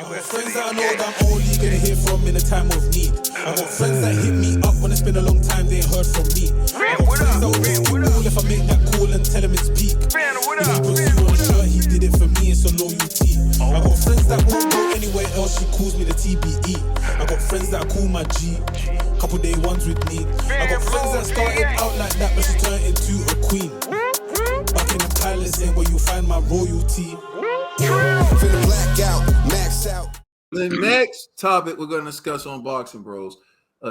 I got friends that I know that I'm only gonna hear from in a time of need. I got friends that hit me up when it's been a long time they ain't heard from me. I got friends that will just be cool if I make that call and tell him it's peak. If he puts you on a shirt, he did it for me, it's a loyalty. I got friends that won't go anywhere else, she calls me the TBE. I got friends that I call my G, couple day ones with me. I got friends that started out like that, but she turned into a queen. Back in the palace ain't where you find my royalty. Finna black out, max out. The next topic we're going to discuss on Boxing Bros.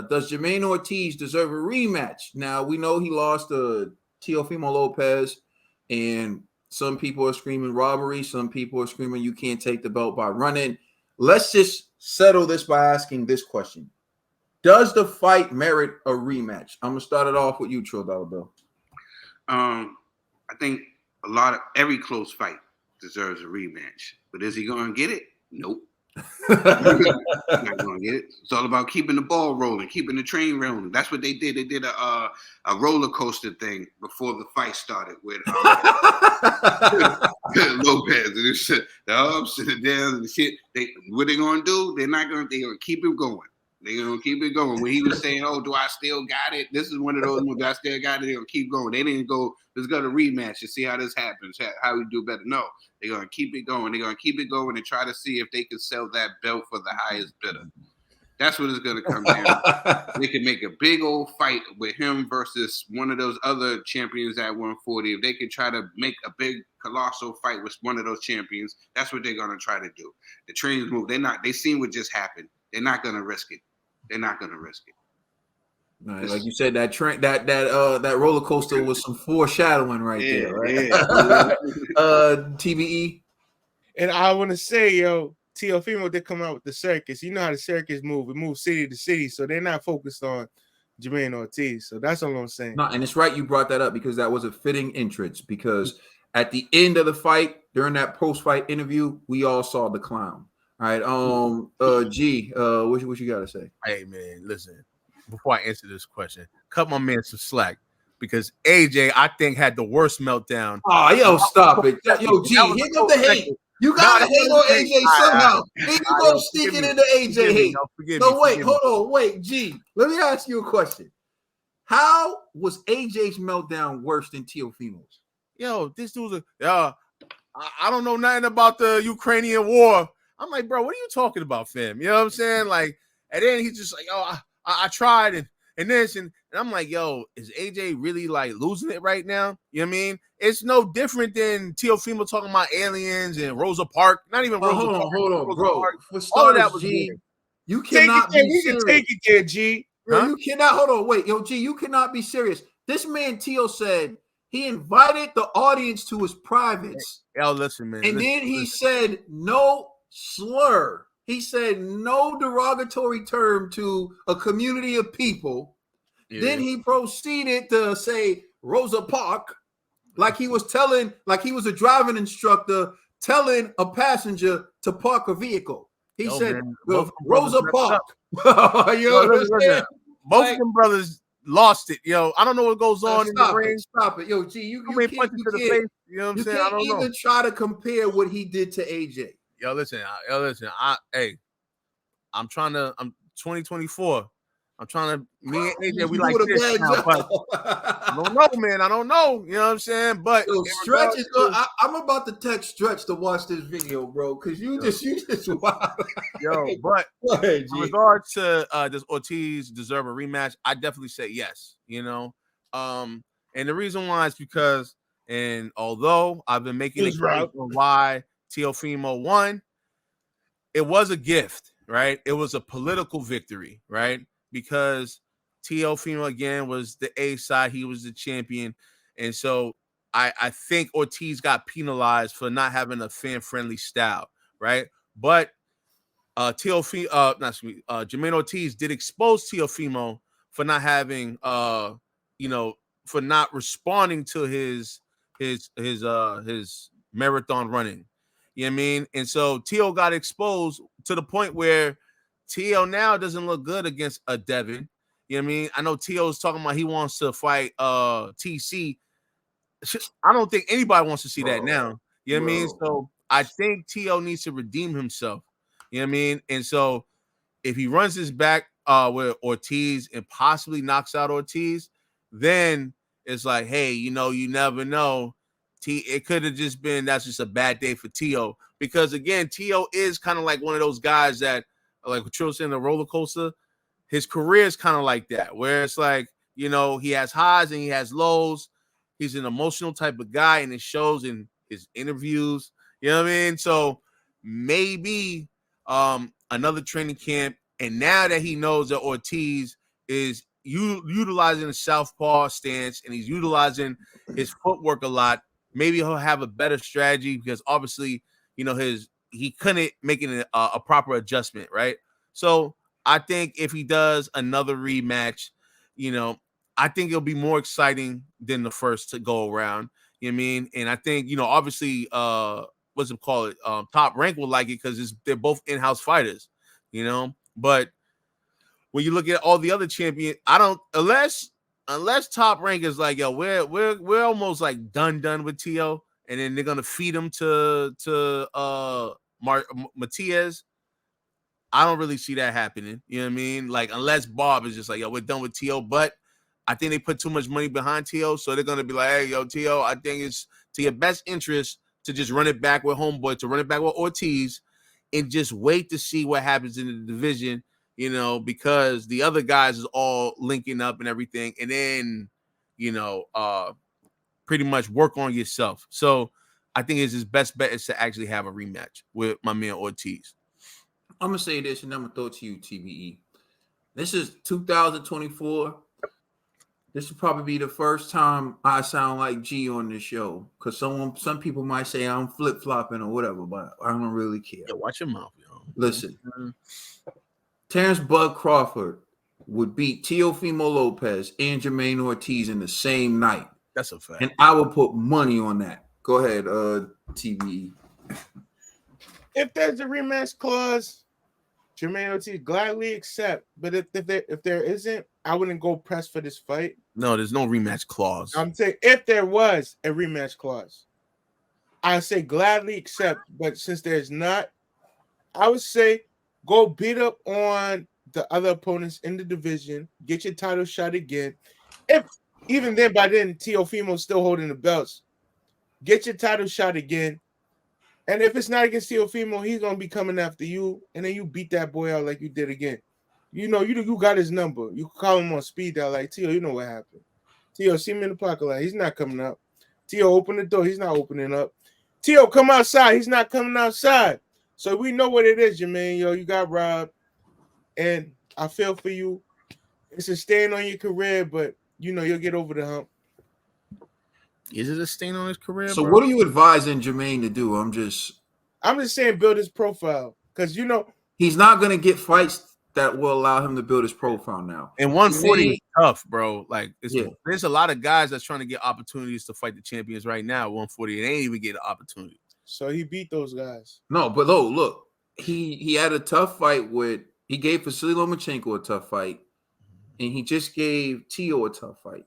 Does Jamaine Ortiz deserve a rematch? Now, we know he lost to Teofimo Lopez, and some people are screaming robbery. Some people are screaming you can't take the belt by running. Let's just settle this by asking this question. Does the fight merit a rematch? I'm going to start it off with you, Trill Dollar Bill. I think every close fight deserves a rematch. But is he going to get it? Nope. Not going to get it. It's all about keeping the ball rolling, keeping the train rolling. That's what they did. They did a roller coaster thing before the fight started with Lopez and this shit. The ups and the downs and the shit. What they going to do? They're going to keep it going. They're going to keep it going. When he was saying, oh, do I still got it? This is one of those, do I still got it? They're going to keep going. They didn't go, let's go to rematch and see how this happens, how we do better. No, they're going to keep it going. They're going to keep it going and try to see if they can sell that belt for the highest bidder. That's what it's going to come down to. They can make a big old fight with him versus one of those other champions at 140. If they can try to make a big colossal fight with one of those champions, that's what they're going to try to do. The trains move. They seen what just happened. They're not going to risk it. They're not going to risk it. Right, like you said, that roller coaster was some foreshadowing right there, right? Yeah. TBE. And I want to say, Teofimo did come out with the circus. You know how the circus move. It moves city to city, so they're not focused on Jamaine Ortiz. So that's all I'm saying. No, and it's right you brought that up because that was a fitting entrance. Because at the end of the fight, during that post-fight interview, we all saw the clown. All right, G, what you got to say? Hey, man, listen. Before I answer this question, cut my man some slack because AJ, I think, had the worst meltdown. Oh, yo, stop it. Yo, G, hit up the hate. You got to hate on AJ somehow. Then you go sneaking into AJ hate. No, wait, hold on. Wait, G, let me ask you a question. How was AJ's meltdown worse than Teofimo's? Yo, this dude's I don't know nothing about the Ukrainian war. I'm like, bro, what are you talking about, fam? You know what I'm saying? Like, and then he's just like, oh, I tried and this and I'm like, yo, is AJ really like losing it right now? You know what I mean? It's no different than Teofimo talking about aliens and Rosa Parks. Not even Rosa Parks. Hold on, bro. For all of that starters, was G, weird. you cannot be serious. Take it there, G. Bro, you cannot. Hold on, wait, yo, G, you cannot be serious. This man Teo said he invited the audience to his privates. Yo, listen, man. And then he said no slur. He said no derogatory term to a community of people. Yeah. Then he proceeded to say Rosa Parks, like he was a driving instructor telling a passenger to park a vehicle. He said Rosa Parks. Listen, both of them brothers lost it. Yo, I don't know what goes on in the ring. Stop it. Yo, G, you can't punch it to the face. You know what I'm saying? I don't even try to compare what he did to AJ. Yo, listen. I'm 2024. I'm trying to, me and AJ, we like this now, but I don't know, man. I don't know. You know what I'm saying? But yo, Stretch is good. I'm about to text Stretch to watch this video, bro, because you just wild. Yo, but in regards to does Ortiz deserve a rematch? I definitely say yes, you know. And the reason why is because, and although I've been making a case on why Teofimo won, it was a gift, right? It was a political victory, right? Because Teofimo, again, was the A side. He was the champion. And so I think Ortiz got penalized for not having a fan-friendly style, right? But Jamaine Ortiz did expose Teofimo for not having, for not responding to his marathon running. You know what I mean? And so Teo got exposed to the point where Teo now doesn't look good against a Devin. You know what I mean? I know Teo's talking about he wants to fight TC. I don't think anybody wants to see that now. You know what I mean? So I think Teo needs to redeem himself You know what I mean? And so if he runs his back with Ortiz and possibly knocks out Ortiz, then it's like, hey, you never know. It could have just been that's just a bad day for Tio. Because again, Tio is kind of like one of those guys that, like what Trill saying, the roller coaster. His career is kind of like that, where it's like, he has highs and he has lows. He's an emotional type of guy, and it shows in his interviews. You know what I mean? So maybe another training camp, and now that he knows that Ortiz is utilizing the southpaw stance and he's utilizing his footwork a lot, maybe he'll have a better strategy because obviously, he couldn't make it a proper adjustment, right? So I think if he does another rematch, I think it'll be more exciting than the first to go around. You know what I mean? And I think, obviously, what's it called? Top Rank will like it because they're both in-house fighters, But when you look at all the other champions, I don't unless Top Rank is like, yo, we're almost like done with Tio, and then they're gonna feed him to Matias. I don't really see that happening. You know what I mean? Like, unless Bob is just like, yo, we're done with Tio. But I think they put too much money behind Tio, so they're gonna be like, hey, yo, Tio, I think it's to your best interest to just run it back with Homeboy, to run it back with Ortiz, and just wait to see what happens in the division, because the other guys is all linking up and everything, and then, pretty much work on yourself. So I think his best bet is to actually have a rematch with my man Ortiz. I'm going to say this, and I'm going to throw it to you, TBE. This is 2024. This will probably be the first time I sound like G on this show, because some people might say I'm flip-flopping or whatever, but I don't really care. Yeah, watch your mouth, yo. Listen, Terrence Bud Crawford would beat Teofimo Lopez and Jamaine Ortiz in the same night. That's a fact. And I will put money on that. Go ahead, TBE. If there's a rematch clause, Jamaine Ortiz gladly accept. But if there isn't, I wouldn't go press for this fight. No, there's no rematch clause. I'm saying if there was a rematch clause, I'd say gladly accept. But since there's not, I would say go beat up on the other opponents in the division, get your title shot again. If even then, by then, Teofimo's still holding the belts. Get your title shot again. And if it's not against Teofimo, he's gonna be coming after you, and then you beat that boy out like you did again. You got his number. You call him on speed dial, like, Tio, you know what happened. Tio, see me in the parking lot. He's not coming up. Tio, open the door. He's not opening up. Tio, come outside. He's not coming outside. So we know what it is, Jamaine. Yo, you got robbed, and I feel for you. It's a stain on your career, but you'll get over the hump. Is it a stain on his career? So bro? what are you advising Jamaine to do? I'm just saying build his profile, because he's not gonna get fights that will allow him to build his profile now. And 140 is tough, bro. Like, there's a lot of guys that's trying to get opportunities to fight the champions right now. 140, they ain't even get an opportunity. So he beat those guys. No, but look, he had a tough fight he gave Vasily Lomachenko a tough fight, and he just gave Tio a tough fight.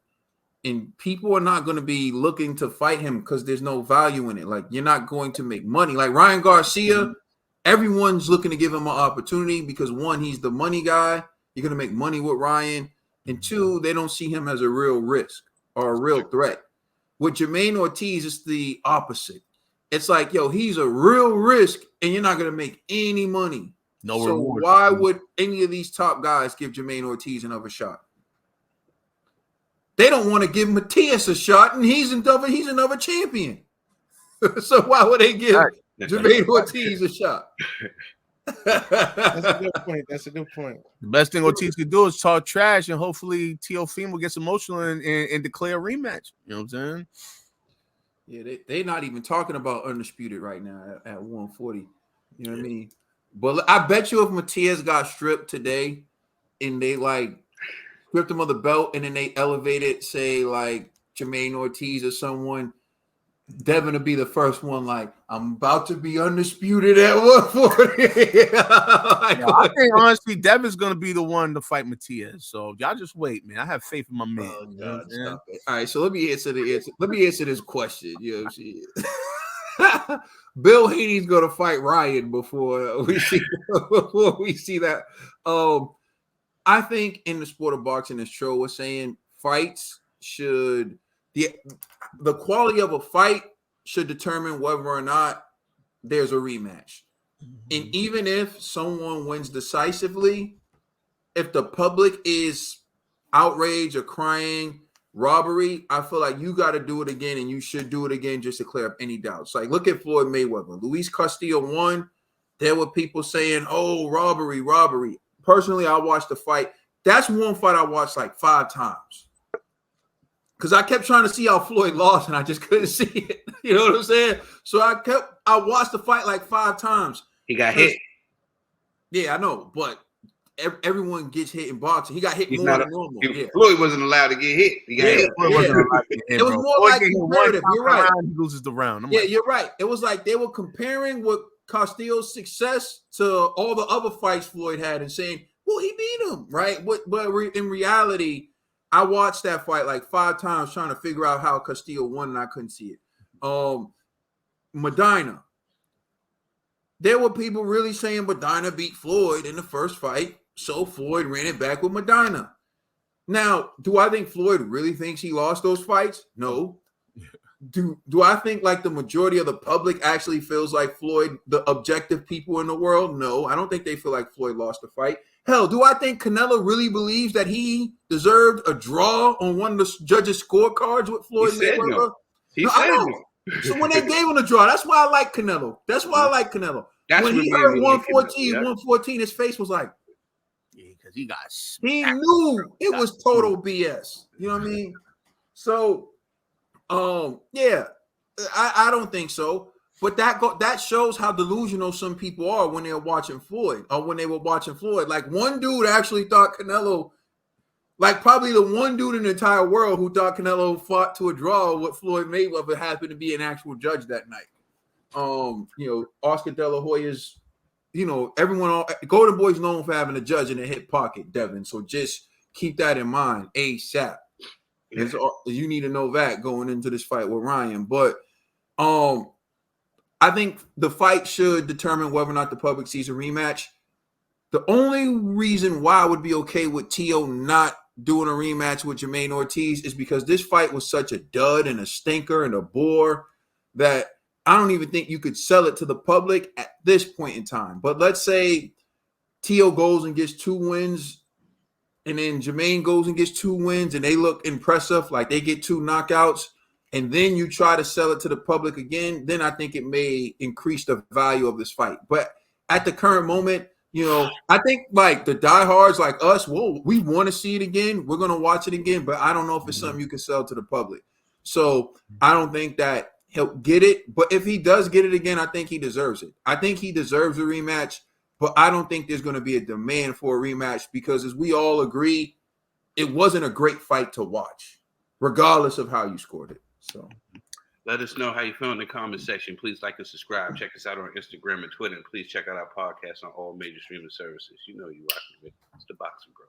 And people are not going to be looking to fight him because there's no value in it. Like, you're not going to make money. Like Ryan Garcia, everyone's looking to give him an opportunity because, one, he's the money guy. You're going to make money with Ryan. And two, they don't see him as a real risk or a real threat. With Jamaine Ortiz, it's the opposite. It's like, yo, he's a real risk, and you're not going to make any money. No so reward. Why would any of these top guys give Jamaine Ortiz another shot? They don't want to give Matias a shot, and he's another champion. So why would they give Jamaine Ortiz a shot? That's a good point. The best thing Ortiz could do is talk trash, and hopefully Teofimo gets emotional and declare a rematch. You know what I'm saying? Yeah, they're not even talking about undisputed right now at 140. You know what I mean? But I bet you if Matias got stripped today and they stripped him of the belt and then they elevated, say, like Jamaine Ortiz or someone, Devin would be the first one, like, I'm about to be undisputed at 140. I think, honestly, Devin's going to be the one to fight Matias. So y'all just wait, man. I have faith in my man. Oh, God, stop it. All right, so let me answer this question. You know what I'm saying? Bill Haney's gonna fight Ryan before we see that. I think in the sport of boxing, as Tro was saying, fights should the quality of a fight should determine whether or not there's a rematch. And even if someone wins decisively, if the public is outraged or crying robbery, I feel like you got to do it again, and you should do it again just to clear up any doubts. Like, look at Floyd Mayweather. Luis Castillo won. There were people saying, oh, robbery, robbery. Personally, I watched the fight. That's one fight I watched like 5 times. Because I kept trying to see how Floyd lost, and I just couldn't see it. You know what I'm saying? So I watched the fight like 5 times. He got hit. Yeah, I know, but everyone gets hit in boxing. He got hit more than normal. Floyd wasn't allowed to get hit. He got hit. It was more like comparative. You're right. He loses the round. You're right. It was like they were comparing what Castillo's success to all the other fights Floyd had and saying, well, he beat him, right? But in reality, I watched that fight like 5 times trying to figure out how Castillo won, and I couldn't see it. Medina. There were people really saying Medina beat Floyd in the first fight, so Floyd ran it back with Medina. Now, do I think Floyd really thinks he lost those fights? No. Do I think like the majority of the public actually feels like Floyd, the objective people in the world? No, I don't think they feel like Floyd lost the fight. Hell, do I think Canelo really believes that he deserved a draw on one of the judges' scorecards with Floyd Mayweather? No. He said no. So when they gave him the draw, that's why I like Canelo. When he heard 114, 114, his face was like, yeah, because he got he knew it was total BS. You know what I mean? So, yeah, I don't think so. But that shows how delusional some people are when they're watching Floyd, or when they were watching Floyd. Like, one dude actually thought Canelo, like probably the one dude in the entire world who thought Canelo fought to a draw with Floyd Mayweather happened to be an actual judge that night. Oscar De La Hoya's, everyone, Golden Boy's known for having a judge in the hip pocket, Devin. So just keep that in mind ASAP. Yeah. You need to know that going into this fight with Ryan. But I think the fight should determine whether or not the public sees a rematch. The only reason why I would be okay with Teo not doing a rematch with Jamaine Ortiz is because this fight was such a dud and a stinker and a bore that I don't even think you could sell it to the public at this point in time. But let's say Teo goes and gets 2 wins, and then Jamaine goes and gets 2 wins, and they look impressive, like they get 2 knockouts, and then you try to sell it to the public again, then I think it may increase the value of this fight. But at the current moment, I think like the diehards like us, we want to see it again. We're going to watch it again, but I don't know if it's something you can sell to the public. So I don't think that he'll get it. But if he does get it again, I think he deserves it. I think he deserves a rematch, but I don't think there's going to be a demand for a rematch because, as we all agree, it wasn't a great fight to watch, regardless of how you scored it. So let us know how you feel in the comment section. Please like and subscribe. Check us out on Instagram and Twitter. And please check out our podcast on all major streaming services. You know you rocking with it. It's the Boxing Bro.